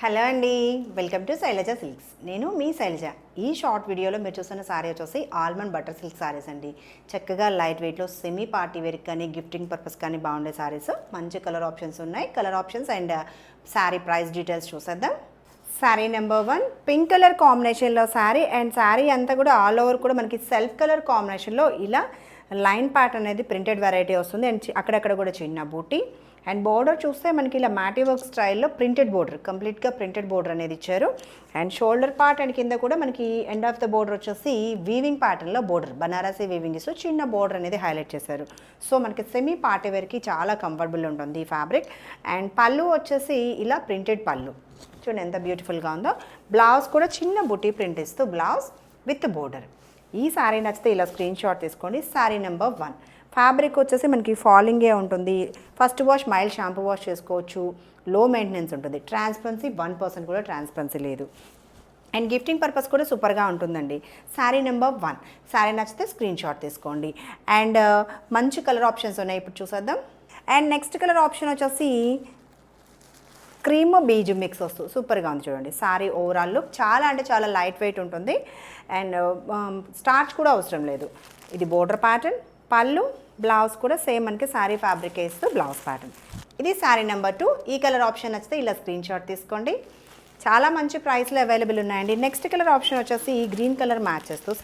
Hello అండి, welcome to Shailaja silks. నేను మీ శైలజ. ఈ షార్ట్ వీడియోలో మీరు చూస్తున్న సారీ వచ్చేసి ఆల్మండ్ బటర్ సిల్క్ సారీస్ అండి. చక్కగా లైట్ వెయిట్లో సెమీ పార్టీ వేర్ కానీ గిఫ్టింగ్ పర్పస్ కానీ బాగుండే సారీస్. మంచి కలర్ ఆప్షన్స్ ఉన్నాయి. Colour options and sari price details చూసేద్దాం. శారీ నెంబర్ 1 పింక్ కలర్ కాంబినేషన్లో శారీ, అండ్ శారీ అంతా కూడా ఆల్ ఓవర్ కూడా మనకి సెల్ఫ్ కలర్ కాంబినేషన్లో ఇలా లైన్ ప్యాటర్న్ అనేది ప్రింటెడ్ వెరైటీ వస్తుంది. అండ్ అక్కడక్కడ కూడా చిన్న బూటీ. అండ్ బోర్డర్ చూస్తే మనకి ఇలా మ్యాటీ వర్క్ స్టైల్లో ప్రింటెడ్ బోర్డర్, కంప్లీట్గా ప్రింటెడ్ బోర్డర్ అనేది ఇచ్చారు. అండ్ షోల్డర్ పార్ట్ అండ్ కింద కూడా మనకి ఎండ్ ఆఫ్ ద బోర్డర్ వచ్చేసి వీవింగ్ ప్యాటర్న్లో బోర్డర్, బనారసీ వీవింగ్ ఇస్తూ చిన్న బోర్డర్ అనేది హైలైట్ చేశారు. సో మనకి సెమీ పార్టీ వేర్కి చాలా కంఫర్టబుల్ ఉంటుంది ఈ ఫ్యాబ్రిక్. అండ్ పళ్ళు వచ్చేసి ఇలా ప్రింటెడ్ పళ్ళు చూడండి ఎంత బ్యూటిఫుల్గా ఉందో. బ్లౌజ్ కూడా చిన్న బుటీ ప్రింట్ ఇస్తూ బ్లౌజ్ విత్ బోర్డర్. ఈ శారీ నచ్చితే ఇలా స్క్రీన్ షాట్ తీసుకోండి. శారీ నెంబర్ 1 ఫ్యాబ్రిక్ వచ్చేసి మనకి ఫాలింగే ఉంటుంది. First wash mild shampoo wash చేసుకోవచ్చు. లో మెయింటెనెన్స్ ఉంటుంది. ట్రాన్స్పరెన్సీ 1% కూడా ట్రాన్స్పరెన్సీ లేదు. అండ్ గిఫ్టింగ్ పర్పస్ కూడా సూపర్గా ఉంటుందండి. శారీ నెంబర్ 1 శారీ నచ్చితే స్క్రీన్ షాట్ తీసుకోండి. అండ్ మంచి కలర్ ఆప్షన్స్ ఉన్నాయి, ఇప్పుడు చూసేద్దాం. అండ్ నెక్స్ట్ కలర్ ఆప్షన్ వచ్చేసి క్రీమ్ బీజ్ మిక్స్ వస్తుంది, సూపర్గా ఉంది చూడండి. శారీ ఓవరాల్ లుక్ చాలా అంటే చాలా లైట్ వెయిట్ ఉంటుంది. అండ్ స్టార్చ్ కూడా అవసరం లేదు. ఇది బోర్డర్ ప్యాటర్న్, పళ్ళు, బ్లౌజ్ కూడా సేమ్ మనకి శారీ ఫ్యాబ్రిక్ వేస్తూ బ్లౌజ్ ప్యాటర్న్. ఇది శారీ నెంబర్ 2. ఈ కలర్ ఆప్షన్ నచ్చితే ఇలా స్క్రీన్ షాట్ తీసుకోండి. చాలా మంచి ప్రైస్లో అవైలబుల్ ఉన్నాయండి. నెక్స్ట్ కలర్ ఆప్షన్ వచ్చేసి గ్రీన్ కలర్ మ్యాచ్ చేస్తూ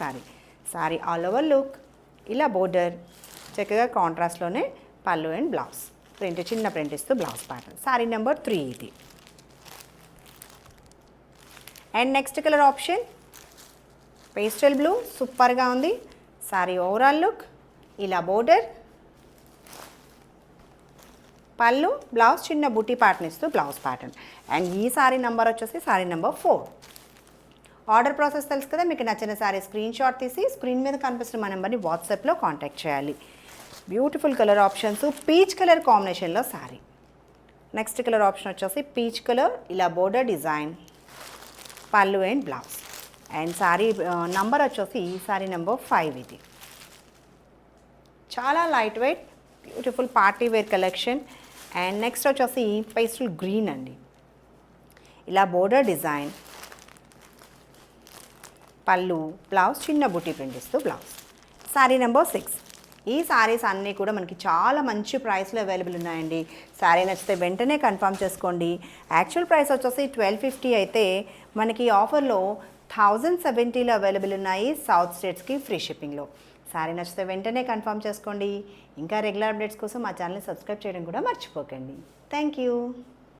శారీ ఆల్ ఓవర్ లుక్, ఇలా బోర్డర్ చక్కగా కాంట్రాస్ట్లోనే పళ్ళు అండ్ బ్లౌజ్ ప్రింట్, చిన్న ప్రింట్ ఇస్తూ బ్లౌజ్ ప్యాటర్న్. శారీ నెంబర్ 3 ఇది. And next colour option pastel blue, సూపర్గా ఉంది. శారీ ఓవరాల్ లుక్, ఇలా బోర్డర్, పళ్ళు, బ్లౌజ్ చిన్న బుటీ ప్యాటర్న్ ఇస్తూ బ్లౌజ్ ప్యాటర్న్. అండ్ ఈ శారీ నెంబర్ వచ్చేసి శారీ నెంబర్ 4. ఆర్డర్ ప్రాసెస్ తెలుసు కదా, మీకు నచ్చిన శారీ స్క్రీన్ షాట్ తీసి స్క్రీన్ మీద కనిపిస్తున్న మా నెంబర్ని వాట్సాప్లో కాంటాక్ట్ చేయాలి. Beautiful colour options, peach colour కాంబినేషన్లో శారీ. నెక్స్ట్ కలర్ ఆప్షన్ వచ్చేసి పీచ్ కలర్, ఇలా border design, pallu and blouse. And sari number వచ్చేసి శారీ నెంబర్ 5 ఇది. చాలా light weight beautiful party wear collection. And next వచ్చేసి పేస్టల్ గ్రీన్ అండి, ఇలా బోర్డర్ డిజైన్, పళ్ళు, బ్లౌజ్ చిన్న బుటీ ప్రింట్ ఇస్తూ బ్లౌజ్. శారీ నెంబర్ 6. ఈ శారీస్ అన్నీ కూడా మనకి చాలా మంచి ప్రైస్లో అవైలబుల్ ఉన్నాయండి. శారీ నచ్చితే వెంటనే కన్ఫర్మ్ చేసుకోండి. యాక్చువల్ ప్రైస్ వచ్చేసి 1250 అయితే మనకి ఆఫర్లో 1070లో అవైలబుల్ ఉన్నాయి. సౌత్ స్టేట్స్కి ఫ్రీ షిప్పింగ్లో. శారీ నచ్చితే వెంటనే కన్ఫర్మ్ చేసుకోండి. ఇంకా రెగ్యులర్ అప్డేట్స్ కోసం మా ఛానల్ని సబ్స్క్రైబ్ చేయడం కూడా మర్చిపోకండి. Thank you.